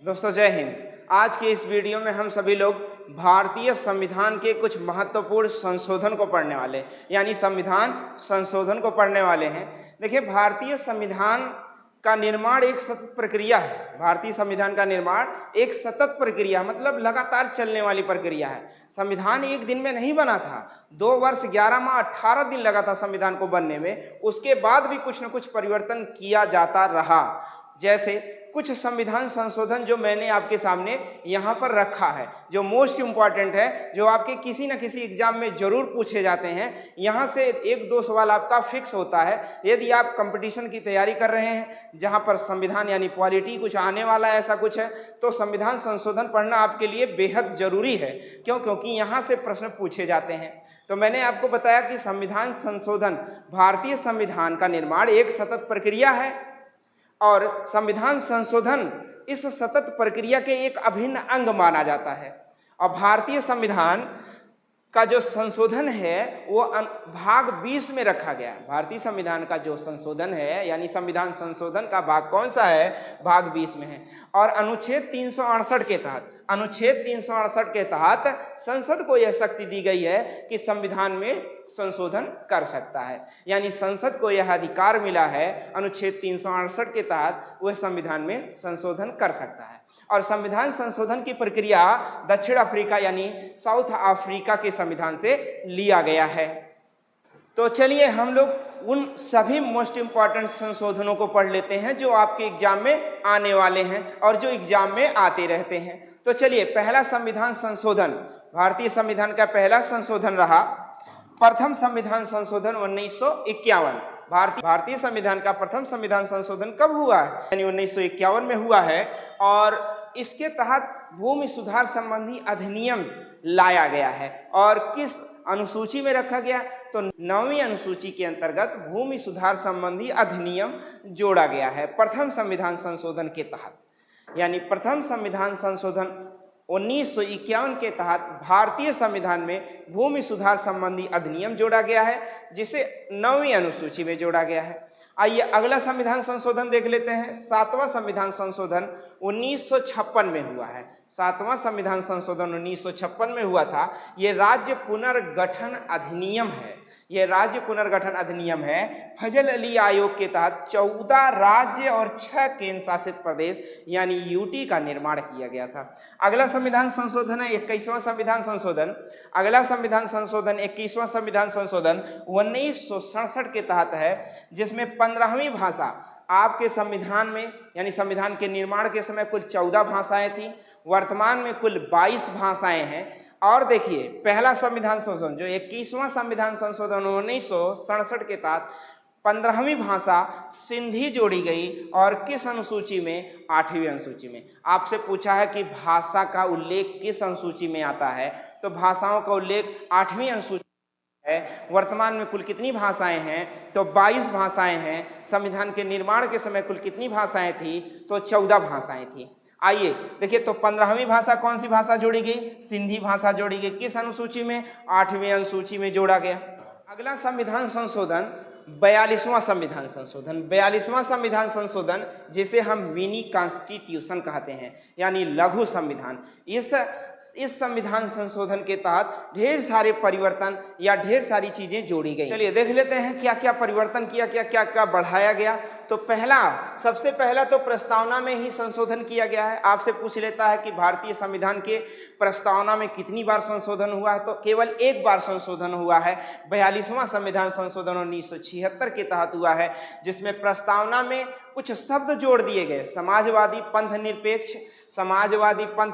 दोस्तों जय हिंद। आज के इस वीडियो में हम सभी लोग भारतीय संविधान के कुछ महत्वपूर्ण संशोधन को पढ़ने वाले यानी संविधान संशोधन को पढ़ने वाले हैं। देखिए, भारतीय संविधान का निर्माण एक सतत प्रक्रिया है। भारतीय संविधान का निर्माण एक सतत प्रक्रिया मतलब लगातार चलने वाली प्रक्रिया है। संविधान एक दिन में नहीं बना था। 2 वर्ष 11 माह 18 दिन लगा था संविधान को बनने में। उसके बाद भी कुछ न कुछ परिवर्तन किया जाता रहा। जैसे कुछ संविधान संशोधन जो मैंने आपके सामने यहाँ पर रखा है, जो मोस्ट इम्पॉर्टेंट है, जो आपके किसी न किसी एग्जाम में जरूर पूछे जाते हैं। यहाँ से 1-2 सवाल आपका फिक्स होता है। यदि आप कंपटीशन की तैयारी कर रहे हैं जहाँ पर संविधान यानी पॉलिटी कुछ आने वाला है, ऐसा कुछ है, तो संविधान संशोधन पढ़ना आपके लिए बेहद जरूरी है। क्यों? क्योंकि यहाँ से प्रश्न पूछे जाते हैं। तो मैंने आपको बताया कि संविधान संशोधन, भारतीय संविधान का निर्माण एक सतत प्रक्रिया है और संविधान संशोधन इस सतत प्रक्रिया के एक अभिन्न अंग माना जाता है। और भारतीय संविधान का जो संशोधन है वो भाग 20 में रखा गया है। भारतीय संविधान का जो संशोधन है यानी संविधान संशोधन का भाग कौन सा है? भाग 20 में है। और अनुच्छेद 368 के तहत, अनुच्छेद 368 के तहत संसद को यह शक्ति दी गई है कि संविधान में संशोधन कर सकता है। यानी संसद को यह अधिकार मिला है अनुच्छेद 368 के तहत वह संविधान में संशोधन कर सकता है। और संविधान संशोधन की प्रक्रिया दक्षिण अफ्रीका यानी साउथ अफ्रीका के संविधान से लिया गया है। तो चलिए हम लोग उन सभी मोस्ट इंपॉर्टेंट संशोधनों को पढ़ लेते हैं जो आपके एग्जाम में आने वाले हैं और जो एग्जाम में आते रहते हैं। तो चलिए, पहला संविधान संशोधन, भारतीय संविधान का पहला संशोधन रहा प्रथम संविधान संशोधन 1951। भारतीय संविधान का प्रथम संविधान संशोधन कब हुआ है? यानी 1951 में हुआ है। और इसके तहत भूमि सुधार संबंधी अधिनियम लाया गया है। और किस अनुसूची में रखा गया? तो 9वीं अनुसूची के अंतर्गत भूमि सुधार संबंधी अधिनियम जोड़ा गया है प्रथम संविधान संशोधन के तहत। यानी प्रथम संविधान संशोधन 1951 के तहत भारतीय संविधान में भूमि सुधार संबंधी अधिनियम जोड़ा गया है, जिसे 9वीं अनुसूची में जोड़ा गया है। आइए अगला संविधान संशोधन देख लेते हैं। 7वां संविधान संशोधन 1956 में हुआ है। 7वां संविधान संशोधन 1956 में हुआ था। ये राज्य पुनर्गठन अधिनियम है। यह राज्य पुनर्गठन अधिनियम है। फजल अली आयोग के तहत 14 राज्य और 6 केंद्र शासित प्रदेश यानी यूटी का निर्माण किया गया था। अगला संविधान संशोधन है 21वां संविधान संशोधन। अगला संविधान संशोधन 21वां संविधान संशोधन 1967 के तहत है, जिसमें 15वीं भाषा आपके संविधान में यानी संविधान के निर्माण के समय कुल 14 भाषाएं थी। वर्तमान में कुल 22 भाषाएं हैं। और देखिए, पहला संविधान संशोधन जो 21वां संविधान संशोधन 1967 के तहत 15वीं भाषा सिंधी जोड़ी गई। और किस अनुसूची में? 8वीं अनुसूची में। आपसे पूछा है कि भाषा का उल्लेख किस अनुसूची में आता है, तो भाषाओं का उल्लेख 8वीं अनुसूची है। वर्तमान में कुल कितनी भाषाएं हैं? तो 22 भाषाएं हैं। संविधान के निर्माण के समय कुल कितनी भाषाएं थी? तो 14 भाषाएं थी। आइए देखिए, तो 15वीं भाषा कौन सी भाषा जोड़ी गई? सिंधी भाषा जोड़ी गई। किस अनुसूची में? 8वीं अनुसूची में जोड़ा गया। अगला संविधान संशोधन 42वां संविधान संशोधन। 42वां संविधान संशोधन जिसे हम मिनी कॉन्स्टिट्यूशन कहते हैं यानी लघु संविधान। इस संविधान संशोधन के तहत ढेर सारे परिवर्तन या ढेर सारी चीजें जोड़ी गई। चलिए देख लेते हैं क्या क्या परिवर्तन किया गया, क्या क्या बढ़ाया गया। तो सबसे पहला तो प्रस्तावना में ही संशोधन किया गया है। आपसे पूछ लेता है कि भारतीय संविधान के प्रस्तावना में कितनी बार संशोधन हुआ है, तो केवल एक बार संशोधन हुआ है। 42वां संविधान संशोधन 1976 के तहत हुआ है, जिसमें प्रस्तावना में कुछ शब्द जोड़ दिए गए। समाजवादी पंथ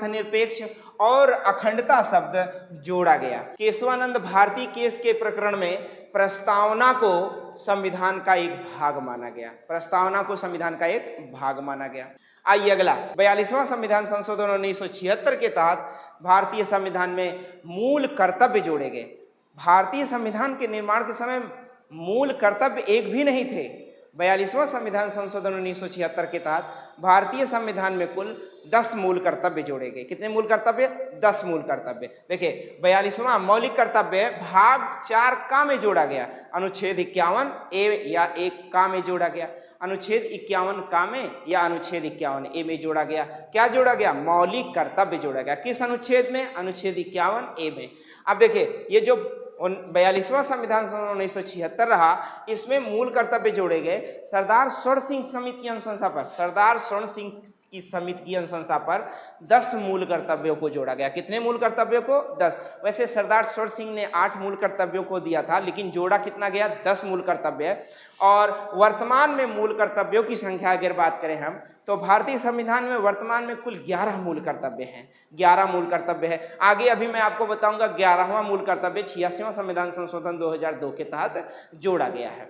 निरपेक्ष और अखंडता शब्द जोड़ा गया। केशवानंद भारती केस के प्रकरण में प्रस्तावना को संविधान का एक भाग माना गया। प्रस्तावना को संविधान का एक भाग माना गया। आइए अगला 42वां संविधान संशोधन 1976 के तहत भारतीय संविधान में मूल कर्तव्य जोड़े गए। भारतीय संविधान के निर्माण के समय मूल कर्तव्य एक भी नहीं थे। 42वां संविधान संशोधन 1976 के तहत भारतीय संविधान में कुल 10 मूल कर्तव्य जोड़े गए। कितने मूल कर्तव्य? 10 मूल कर्तव्य। देखिए, 42वां मौलिक कर्तव्य भाग 4 का में जोड़ा गया। अनुच्छेद 51 ए या 1 का में जोड़ा गया। अनुच्छेद 51 का में या अनुच्छेद 51 ए में जोड़ा गया। क्या जोड़ा गया? मौलिक कर्तव्य जोड़ा गया। किस अनुच्छेद में? अनुच्छेद 51 ए में। अब देखिए ये जो 42वां संविधान संशोधन 1976 रहा, इसमें मूल कर्तव्य जोड़े गए। सरदार स्वर्ण सिंह समिति की अनुशंसा पर, सरदार स्वर्ण सिंह की समिति की अनुशंसा पर 10 मूल कर्तव्यों को जोड़ा गया। कितने मूल कर्तव्यों को? 10। वैसे सरदार स्वर्ण सिंह ने 8 मूल कर्तव्यों को दिया था, लेकिन जोड़ा कितना गया? 10 मूल कर्तव्य है। और वर्तमान में मूल कर्तव्यों की संख्या अगर बात करें हम, तो भारतीय संविधान में वर्तमान में कुल 11 मूल कर्तव्य हैं। 11 मूल कर्तव्य है। आगे अभी मैं आपको बताऊंगा 11वां मूल कर्तव्य 86वां संविधान संशोधन 2002 के तहत जोड़ा गया है।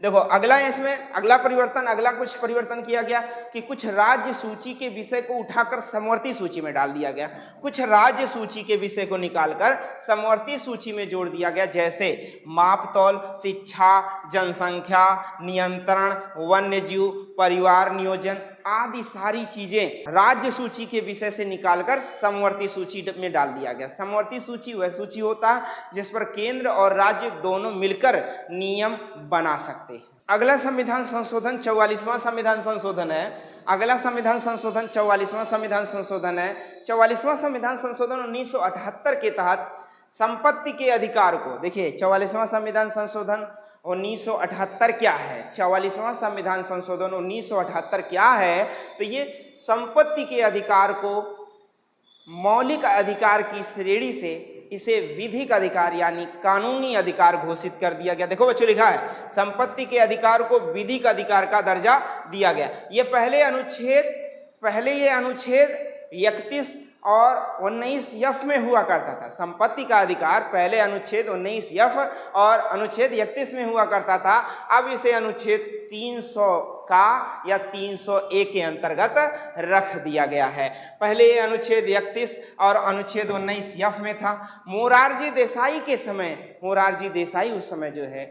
देखो अगला इसमें अगला कुछ परिवर्तन किया गया कि कुछ राज्य सूची के विषय को उठाकर समवर्ती सूची में डाल दिया गया। कुछ राज्य सूची के विषय को निकालकर समवर्ती सूची में जोड़ दिया गया, जैसे मापतौल, शिक्षा, जनसंख्या नियंत्रण, वन्यजीव, परिवार नियोजन आदि सारी चीजें राज्य सूची के विषय से निकालकर समवर्ती सूची में डाल दिया गया। समवर्ती सूची वह सूची होता है जिस पर केंद्र और राज्य दोनों मिलकर नियम बना सकते हैं। अगला संविधान संशोधन 44वां संविधान संशोधन है। अगला संविधान संशोधन 44वां संविधान संशोधन है। 44वां संविधान संशोधन 1978 के तहत संपत्ति के अधिकार को, देखिए 44वां संविधान संशोधन 1978 क्या है? 44वां संविधान संशोधन 1978 क्या है? तो ये संपत्ति के अधिकार को मौलिक अधिकार की श्रेणी से इसे विधिक अधिकार यानी कानूनी अधिकार घोषित कर दिया गया। देखो बच्चों लिखा है संपत्ति के अधिकार को विधिक अधिकार का दर्जा दिया गया। ये पहले ये अनुच्छेद 31 और 19F में हुआ करता था। संपत्ति का अधिकार पहले अनुच्छेद 19F और अनुच्छेद 31 में हुआ करता था। अब इसे अनुच्छेद 300 का या 301 के अंतर्गत रख दिया गया है। पहले ये अनुच्छेद 31 और अनुच्छेद 19F में था। मोरारजी देसाई उस समय जो है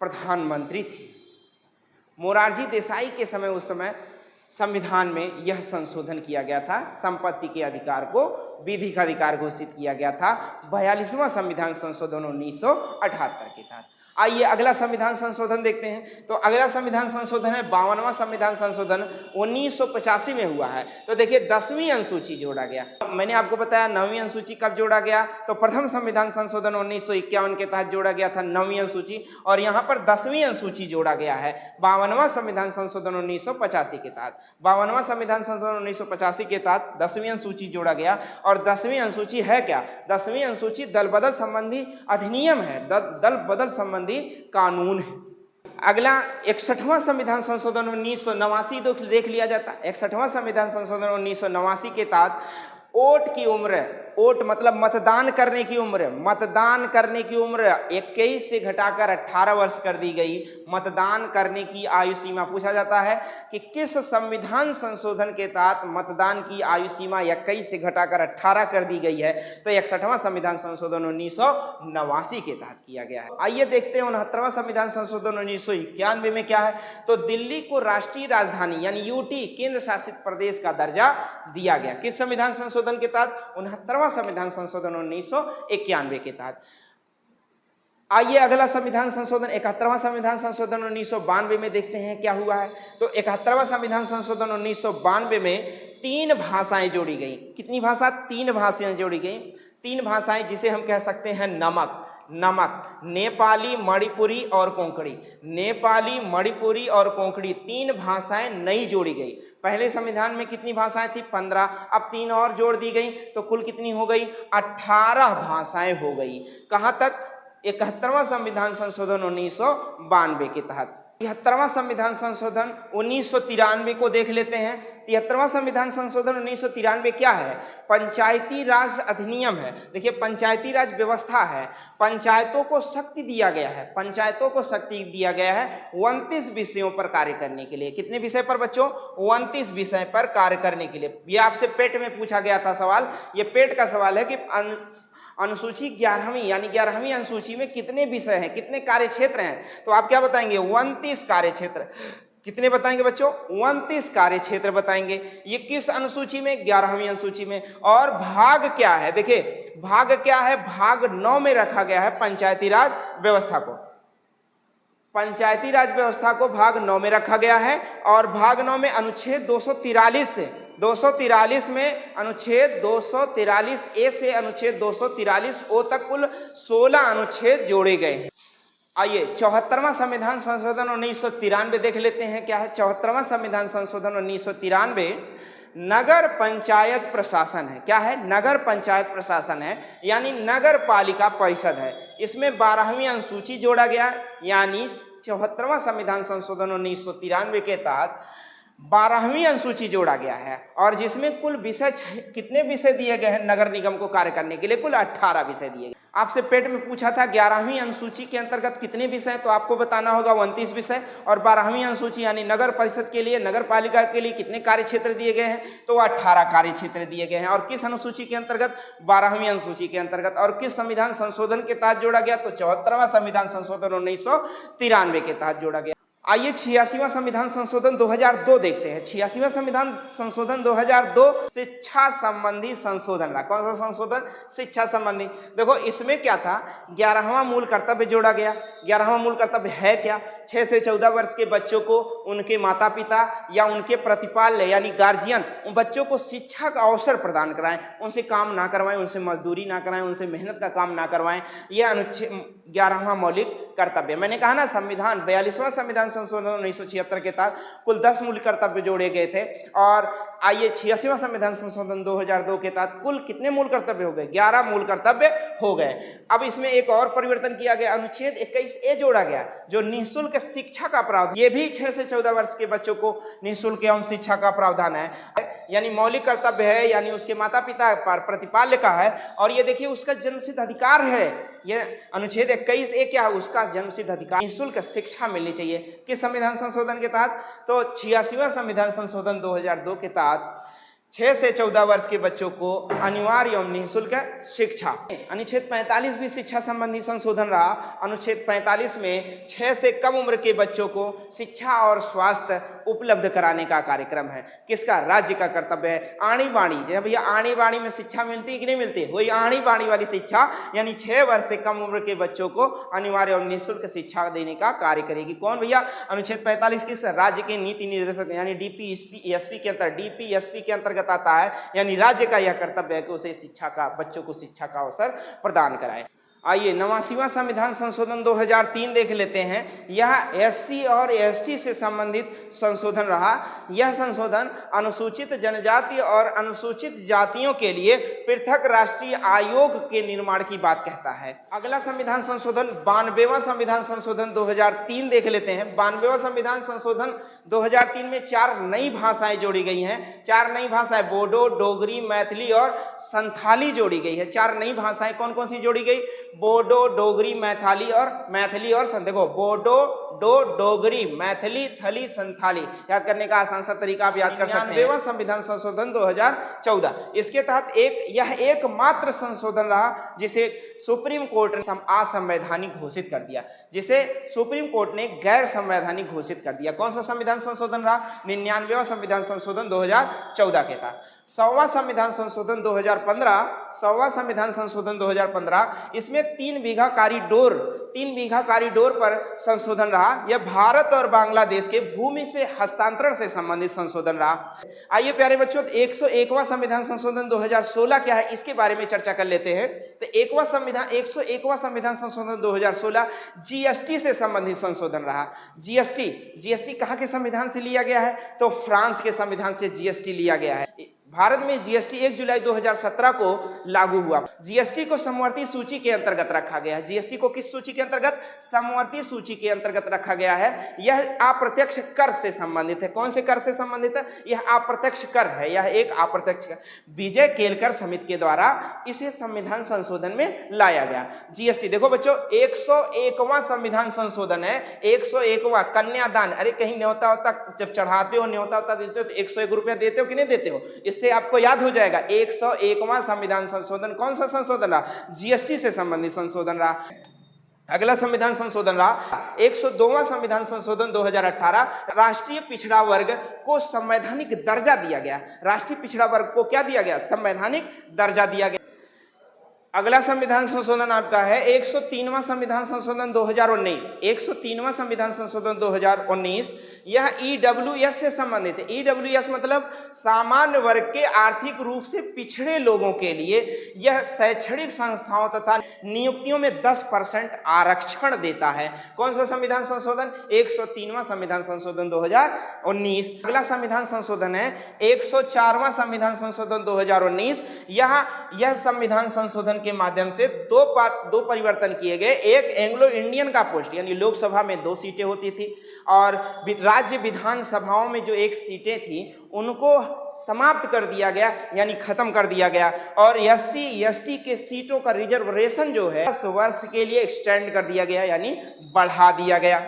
प्रधानमंत्री थे। मोरारजी देसाई के समय उस समय संविधान में यह संशोधन किया गया था। संपत्ति के अधिकार को विधिक अधिकार घोषित किया गया था 42वां संविधान संशोधन 1978 के तहत। आइए अगला संविधान संशोधन देखते हैं। तो अगला संविधान संशोधन है 52वां संविधान संशोधन 1985 में हुआ है। तो देखिए 10वीं अनुसूची जोड़ा गया। मैंने आपको बताया 9वीं अनुसूची कब जोड़ा गया? तो प्रथम संविधान संशोधन 1951 के तहत जोड़ा गया था 9वीं अनुसूची, और यहाँ पर 10वीं अनुसूची जोड़ा गया है 52वां संविधान संशोधन 1985 के तहत। 52वां संविधान संशोधन 1985 के तहत 10वीं अनुसूची जोड़ा गया। और 10वीं अनुसूची है क्या? 10वीं अनुसूची दल बदल संबंधी अधिनियम है, दल बदल संबंधी कानून है। अगला 61वां संविधान संशोधन 1989 देख लिया जाता है। 61वां संविधान संशोधन 1989 के तहत वोट की उम्र, वोट मतलब मतदान करने की उम्र 21 से घटाकर 18 वर्ष कर दी गई। मतदान करने की आयु सीमा पूछा जाता है कि किस संविधान संशोधन के तहत मतदान की आयु सीमा 21 से घटाकर 18 कर दी गई है? तो 61वां संविधान संशोधन 1989 के तहत किया गया है। आइए देखते हैं 69वां संविधान संशोधन 1991 में क्या है। तो दिल्ली को राष्ट्रीय राजधानी यानी यूटी केंद्र शासित प्रदेश का दर्जा दिया गया। किस संविधान संशोधन के तहत? 69वां संविधान संशोधन 1991 के तहत। आइए अगला संविधान संशोधन 71वां संविधान संशोधन 1992 में देखते हैं क्या हुआ है। तो 71वां संविधान संशोधन 1992 में 3 भाषाएं जोड़ी गई। कितनी भाषा? 3 भाषाएं जोड़ी गई। 3 भाषाएं जिसे हम कह सकते हैं नमक, नेपाली, मणिपुरी और कोंकणी। नेपाली, मणिपुरी और कोंकणी 3 भाषाएं नई जोड़ी गई। पहले संविधान में कितनी भाषाएं थी? 15। अब 3 और जोड़ दी गई तो कुल कितनी हो गई? 18 भाषाएं हो गई। कहां तक? 71वां संविधान संशोधन 1992 के तहत। 73वां संविधान संशोधन 1993 को देख लेते हैं। 73वां संविधान संशोधन 1993 क्या है? पंचायती राज अधिनियम है। देखिए पंचायती राज व्यवस्था है। पंचायतों को शक्ति दिया गया है। 29 विषयों पर कार्य करने के लिए। कितने विषय पर बच्चों? 29 विषय पर कार्य करने के लिए। ये आपसे पेट में पूछा गया था सवाल। ये पेट का सवाल है कि अनुसूची 11वीं यानी 11वीं अनुसूची में कितने विषय हैं, कितने कार्य क्षेत्र हैं? तो आप क्या बताएंगे? 29 कार्य क्षेत्र। कितने बताएंगे बच्चों? 29 कार्य क्षेत्र बताएंगे। ये किस अनुसूची में? 11वीं अनुसूची में। और भाग क्या है? देखिए भाग क्या है? भाग 9 में रखा गया है पंचायती राज व्यवस्था को। पंचायती राज व्यवस्था को भाग 9 में रखा गया है और भाग 9 में अनुच्छेद 243 में अनुच्छेद 243 ए से अनुच्छेद 243 ओ तक कुल 16 अनुच्छेद जोड़े गए हैं। आइए 74वां संविधान संशोधन 1993 देख लेते हैं। क्या है 74वां संविधान संशोधन 1993? नगर पंचायत प्रशासन है। क्या है? नगर पंचायत प्रशासन है, यानी नगर पालिका परिषद है। इसमें 12वीं अनुसूची जोड़ा गया, यानी 74वां संविधान संशोधन 1993 के तहत 12वीं अनुसूची जोड़ा गया है और जिसमें कुल विषय कितने विषय दिए गए हैं नगर निगम को कार्य करने के लिए? कुल 18 विषय दिए गए। आपसे पेट में पूछा था 11वीं अनुसूची के अंतर्गत कितने विषय, तो आपको बताना होगा 29 विषय। और 12वीं अनुसूची यानी नगर परिषद के लिए, नगर पालिका के लिए कितने कार्य क्षेत्र दिए गए हैं? तो 18 कार्य क्षेत्र दिए गए हैं। और किस अनुसूची के अंतर्गत? 12वीं अनुसूची के अंतर्गत। और किस संविधान संशोधन के तहत जोड़ा गया? तो 74वां संविधान संशोधन 1993 के तहत जोड़ा गया। आइए 86वां संविधान संशोधन 2002 देखते हैं। 86वां संविधान संशोधन 2002 शिक्षा संबंधी संशोधन रहा। कौन सा संशोधन? शिक्षा संबंधी। देखो इसमें क्या था, 11वां मूल कर्तव्य जोड़ा गया। 11वां मूल कर्तव्य है क्या? 6 से 14 वर्ष के बच्चों को उनके माता पिता या उनके प्रतिपाल्य यानी गार्जियन उन बच्चों को शिक्षा का अवसर प्रदान कराएं, उनसे काम ना करवाएं, उनसे मजदूरी ना कराएं, उनसे मेहनत का काम ना करवाएं। यह अनुच्छेद 11वां मौलिक कर्तव्य। मैंने कहा ना संविधान 42वां संविधान संशोधन 1976 के तहत कुल 10 मूल कर्तव्य जोड़े गए थे। और आइए 86वां संविधान संशोधन 2002 के तहत कुल कितने मूल कर्तव्य हो गए? 11 मूल कर्तव्य हो गए। अब इसमें एक और परिवर्तन किया गया, अनुच्छेद 21A जोड़ा गया जो निःशुल्क शिक्षा का प्रावधान। ये भी 6 से 14 वर्ष के बच्चों को निःशुल्क एवं शिक्षा का प्रावधान है, यानी मौलिक कर्तव्य है, यानी उसके माता पिता प्रतिपाल्य का है। और ये देखिए उसका जन्मसिद्ध अधिकार है। ये अनुच्छेद 21A क्या है? उसका जन्मसिद्ध अधिकार, निःशुल्क शिक्षा मिलनी चाहिए। किस संविधान संशोधन के तहत? तो 86वां संविधान संशोधन 2002 के तहत 6 से 14 वर्ष के बच्चों को अनिवार्य एवं निःशुल्क शिक्षा। अनुच्छेद 45 भी शिक्षा संबंधी संशोधन रहा। अनुच्छेद 45 में 6 से कम उम्र के बच्चों को शिक्षा और स्वास्थ्य उपलब्ध कराने का कार्यक्रम है। किसका? राज्य का कर्तव्य है। आणी बाणी, जब भैया आणी बाणी में शिक्षा मिलती है कि नहीं मिलती? वही आणी बाणी वाली शिक्षा, यानी 6 वर्ष से कम उम्र के बच्चों को अनिवार्य और निःशुल्क शिक्षा देने का कार्य करेगी। कौन भैया? अनुच्छेद 45 किस राज्य के नीति निर्देशक यानी डीपीएसपी के अंतर्गत आता है, यानी राज्य का यह कर्तव्य है कि उसे शिक्षा का, बच्चों को शिक्षा का अवसर प्रदान कराए। आइए 89वां संविधान संशोधन 2003 देख लेते हैं। यह एससी और एसटी से संबंधित संशोधन रहा। यह संशोधन अनुसूचित जनजाति और अनुसूचित जातियों के लिए पृथक राष्ट्रीय आयोग के निर्माण की बात कहता है। अगला संविधान संशोधन 92वां संविधान संशोधन 2003 देख लेते हैं। 92वां संविधान संशोधन 2003 में 4 नई भाषाएं जोड़ी गई हैं। 4 नई भाषाएं बोडो, डोगरी, मैथिली और संथाली जोड़ी गई है। 4 नई भाषाएं कौन कौन सी जोड़ी गई? बोडो, डोगरी, मैथिली और देखो बोडो, डोगरी, मैथिली, थली, संथाली। याद करने का आसान सा तरीका आप याद कर सकते हैं। संविधान संशोधन 2014, इसके तहत यह एकमात्र संशोधन रहा जिसे सुप्रीम कोर्ट ने असंवैधानिक घोषित कर दिया, जिसे सुप्रीम कोर्ट ने गैर संवैधानिक घोषित कर दिया। कौन सा संविधान संशोधन रहा? 99वां संविधान संशोधन 2014 के था। 100वां संविधान संशोधन 2015, 100वां संविधान संशोधन 2015, इसमें 3 बीघा कॉरिडोर पर संशोधन रहा। यह भारत और बांग्लादेश के भूमि से हस्तांतरण से संबंधित संशोधन रहा। आइए प्यारे बच्चों 101वां संविधान संशोधन 2016 क्या है, इसके बारे में चर्चा कर लेते हैं। तो 101वां संविधान संशोधन 2016 जीएसटी से संबंधित संशोधन रहा। जीएसटी कहाँ के संविधान से लिया गया है? तो फ्रांस के संविधान से जीएसटी लिया गया है। भारत में जीएसटी 1 जुलाई 2017 को लागू हुआ। जीएसटी को समवर्ती सूची के अंतर्गत रखा गया है। जीएसटी को किस सूची के अंतर्गत? समवर्ती सूची के अंतर्गत रखा गया है। यह अप्रत्यक्ष कर से संबंधित है। कौन से कर से संबंधित है? यह अप्रत्यक्ष कर है। यह एक अप्रत्यक्ष कर विजय केलकर समिति के द्वारा इसे संविधान संशोधन में लाया गया। जीएसटी देखो बच्चों 101वां संविधान संशोधन है। 101वां कन्यादान। अरे कहीं न्योता होता जब चढ़ाते हो, न्योता होता देते हो तो 101 रुपया देते हो कि नहीं देते हो? इससे आपको याद हो जाएगा। 101वां संविधान संशोधन कौन सा संशोधन रहा? जीएसटी से संबंधित संशोधन रहा। अगला संविधान संशोधन रहा 102वां संविधान संशोधन 2018। राष्ट्रीय पिछड़ा वर्ग को संवैधानिक दर्जा दिया गया। राष्ट्रीय पिछड़ा वर्ग को क्या दिया गया? संवैधानिक दर्जा दिया गया। अगला संविधान संशोधन आपका है 103वां संविधान संशोधन 2019। 103वां संविधान संशोधन 2019 यह ईडब्ल्यूएस से संबंधित है। ईडब्ल्यूएस मतलब सामान्य वर्ग के आर्थिक रूप से पिछड़े लोगों के लिए यह शैक्षणिक संस्थाओं तथा नियुक्तियों में 10% आरक्षण देता है। कौन सा संविधान संशोधन? 103वां संविधान संशोधन 2019। अगला संविधान संशोधन है 104वां संविधान संशोधन 2019। यह संविधान संशोधन के माध्यम से दो परिवर्तन किए गए। एक एंग्लो इंडियन का पोस्ट, यानी लोकसभा में 2 सीटें होती थी और राज्य विधानसभाओं में जो 1 सीटें थी उनको समाप्त कर दिया गया, यानी खत्म कर दिया गया। और SC ST के सीटों का रिजर्वेशन जो है 10 वर्ष के लिए एक्सटेंड कर दिया गया, यानी बढ़ा दिया गया।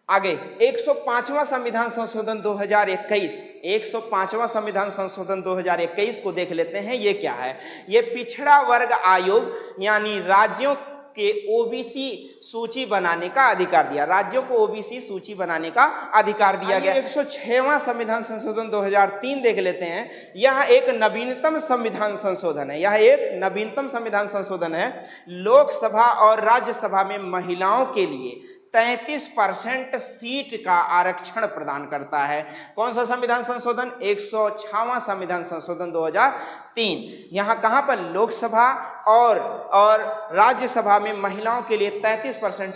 आगे 105वां संविधान संशोधन 2021। 105वां संविधान संशोधन 2021 को देख लेते हैं। ये क्या है? ये पिछड़ा वर्ग आयोग, यानी राज्यों के OBC सूची बनाने का अधिकार दिया। राज्यों को OBC सूची बनाने का अधिकार दिया गया। 106वां संविधान संशोधन 2003 देख लेते हैं। यह एक नवीनतम संविधान संशोधन है। यह एक नवीनतम संविधान संशोधन है। लोकसभा और राज्यसभा में महिलाओं के लिए 33% सीट का आरक्षण प्रदान करता है। कौन सा संविधान संशोधन? 106वां संविधान संशोधन 2003। यहाँ कहाँ पर? लोकसभा और राज्यसभा में महिलाओं के लिए 33%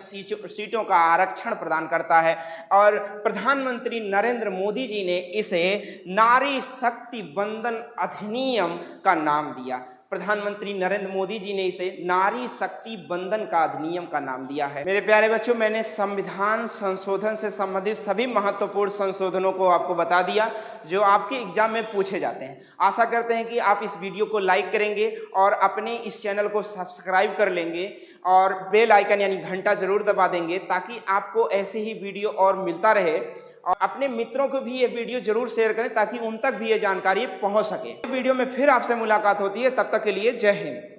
सीटों का आरक्षण प्रदान करता है। और प्रधानमंत्री नरेंद्र मोदी जी ने इसे नारी शक्ति वंदन अधिनियम का नाम दिया। प्रधानमंत्री नरेंद्र मोदी जी ने इसे नारी शक्ति वंदन का अधिनियम का नाम दिया है। मेरे प्यारे बच्चों, मैंने संविधान संशोधन से संबंधित सभी महत्वपूर्ण संशोधनों को आपको बता दिया जो आपके एग्जाम में पूछे जाते हैं। आशा करते हैं कि आप इस वीडियो को लाइक करेंगे और अपने इस चैनल को सब्सक्राइब कर लेंगे और बेल आइकन यानी घंटा जरूर दबा देंगे ताकि आपको ऐसे ही वीडियो और मिलता रहे। और अपने मित्रों को भी ये वीडियो जरूर शेयर करें ताकि उन तक भी ये जानकारी पहुंच सके। वीडियो में फिर आपसे मुलाकात होती है, तब तक के लिए जय हिंद।